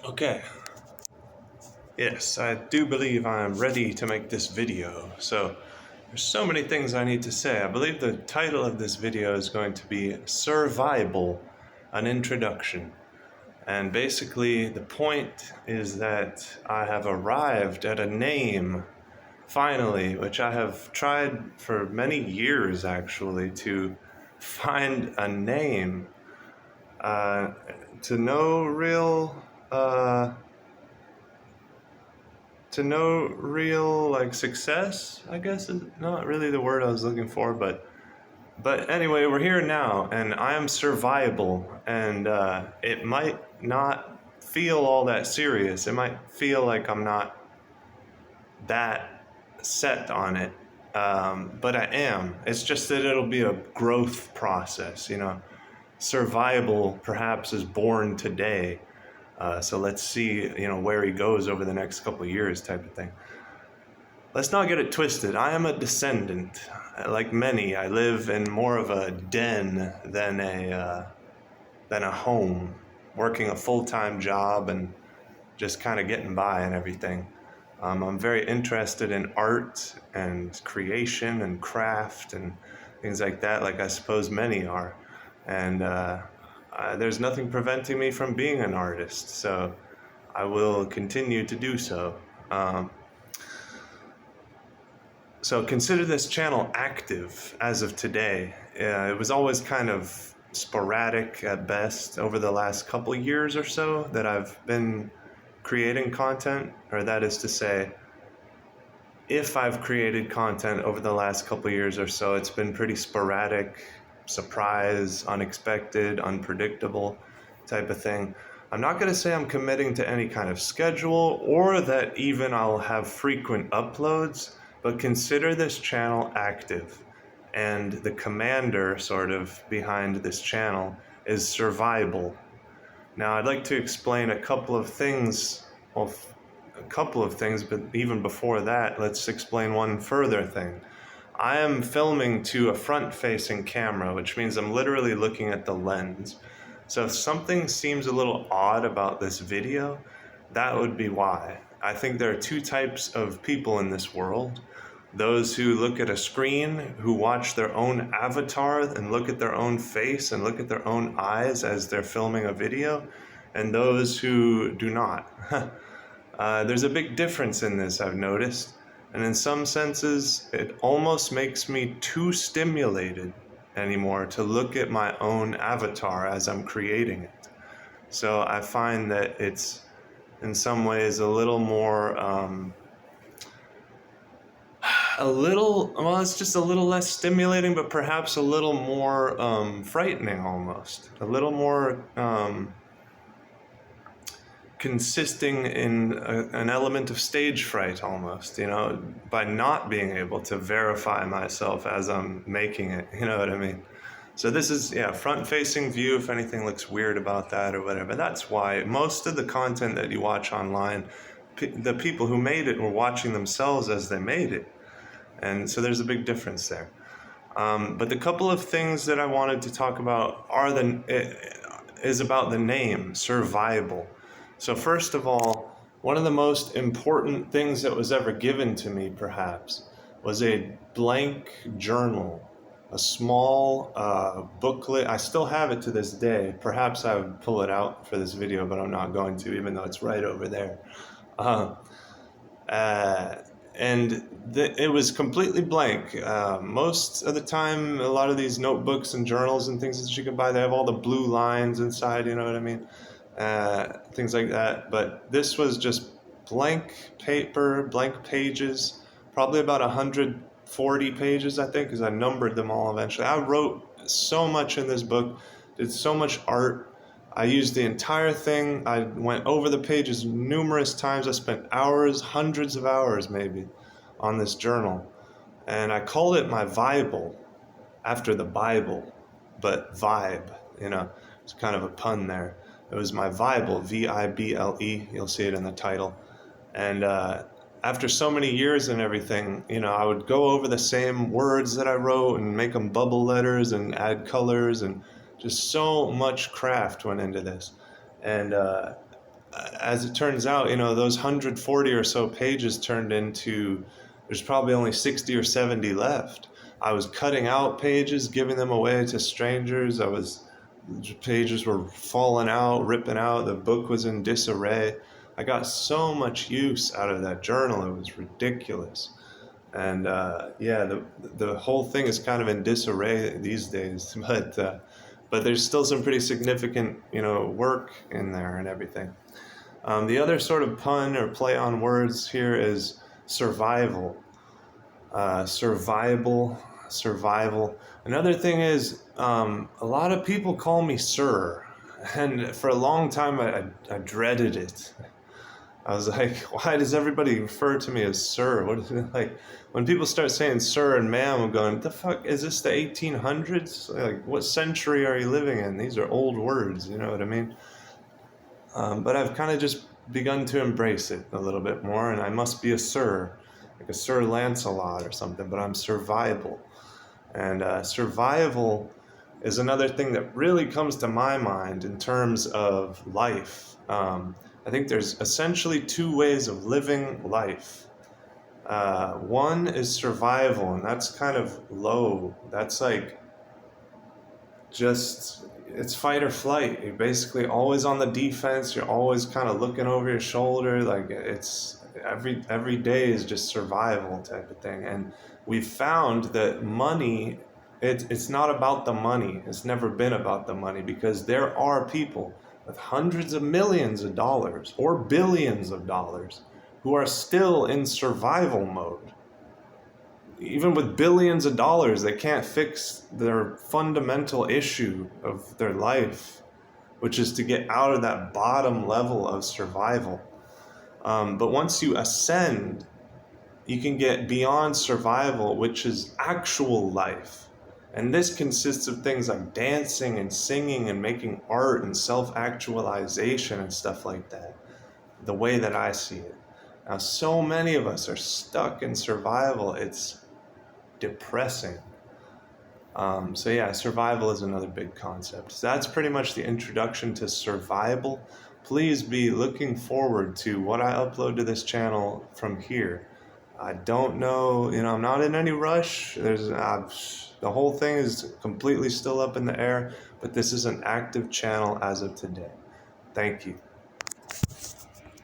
Okay, yes, I do believe I'm ready to make this video. So, there's so many things I need to say. I believe the title of this video is going to be Vible, an Introduction. And basically, the point is that I have arrived at a name, finally, which I have tried for many years actually to find a name. Uh, to no real. To no real like success, I guess is not really the word I was looking for, but anyway, we're here now, and I am survivable, and it might not feel all that serious. It might feel like I'm not that set on it, but I am. It's just that it'll be a growth process, you know. Survival perhaps is born today. So let's see, you know, where he goes over the next couple of years, type of thing. Let's not get it twisted. I am a descendant. Like many, I live in more of a den than a home, working a full-time job and just kind of getting by and everything. I'm very interested in art and creation and craft and things like that, like I suppose many are. And there's nothing preventing me from being an artist, so I will continue to do so. So consider this channel active as of today. It was always kind of sporadic at best over the last couple years or so that I've been creating content, or that is to say, if I've created content over the last couple years or so, it's been pretty sporadic, surprise, unexpected, unpredictable type of thing. I'm not going to say I'm committing to any kind of schedule or that even I'll have frequent uploads, but consider this channel active. And the commander sort of behind this channel is Vible. Now I'd like to explain a couple of things, but even before that, let's explain one further thing. I am filming to a front-facing camera, which means I'm literally looking at the lens. So if something seems a little odd about this video, that would be why. I think there are two types of people in this world. Those who look at a screen, who watch their own avatar and look at their own face and look at their own eyes as they're filming a video, and those who do not. There's a big difference in this, I've noticed. And in some senses, it almost makes me too stimulated anymore to look at my own avatar as I'm creating it. So I find that it's in some ways a little more, it's just a little less stimulating, but perhaps a little more frightening almost. A little more consisting in an element of stage fright almost, you know, by not being able to verify myself as I'm making it, you know what I mean? So this is, front-facing view. If anything looks weird about that or whatever, that's why most of the content that you watch online, the people who made it were watching themselves as they made it. And so there's a big difference there. But the couple of things that I wanted to talk about is about the name, Vible. So first of all, one of the most important things that was ever given to me, perhaps, was a blank journal, a small booklet. I still have it to this day. Perhaps I would pull it out for this video, but I'm not going to, even though it's right over there. It was completely blank. Most of the time, a lot of these notebooks and journals and things that you can buy, they have all the blue lines inside, you know what I mean? Things like that. But this was just blank paper, blank pages, probably about 140 pages, I think, because I numbered them all eventually. I wrote so much in this book, did so much art. I used the entire thing. I went over the pages numerous times. I spent hours, hundreds of hours maybe, on this journal. And I called it my Vible, after the Bible, but vibe, you know, it's kind of a pun there. It was my Vible, V-I-B-L-E. You'll see it in the title. And after so many years and everything, you know, I would go over the same words that I wrote and make them bubble letters and add colors, and just so much craft went into this. And as it turns out, those 140 or so pages turned into, there's probably only 60 or 70 left. I was cutting out pages, giving them away to strangers. Pages were falling out, ripping out. The book was in disarray. I got so much use out of that journal. It was ridiculous. And yeah, the whole thing is kind of in disarray these days, but there's still some pretty significant, work in there and everything. The other sort of pun or play on words here is survival. Survival. Another thing is, a lot of people call me sir, and for a long time I dreaded it. I was like, why does everybody refer to me as sir? What is it like? When people start saying sir and ma'am, I'm going, the fuck, is this the 1800s? Like, what century are you living in? These are old words, you know what I mean? But I've kind of just begun to embrace it a little bit more, and I must be a sir, like a Sir Lancelot or something, but I'm survival. And survival is another thing that really comes to my mind in terms of life. I think there's essentially two ways of living life. One is survival, and that's kind of low. That's like just, it's fight or flight. You're basically always on the defense. You're always kind of looking over your shoulder. Like, it's every day is just survival type of thing. And we've found that money, it's not about the money. It's never been about the money, because there are people with hundreds of millions of dollars or billions of dollars who are still in survival mode. Even with billions of dollars, they can't fix their fundamental issue of their life, which is to get out of that bottom level of survival. But once you ascend, you can get beyond survival, which is actual life. And this consists of things like dancing and singing and making art and self-actualization and stuff like that, the way that I see it. Now, so many of us are stuck in survival. It's depressing. So yeah, survival is another big concept. So that's pretty much the introduction to survival. Please be looking forward to what I upload to this channel from here. I don't know, I'm not in any rush. The whole thing is completely still up in the air, but this is an active channel as of today. Thank you.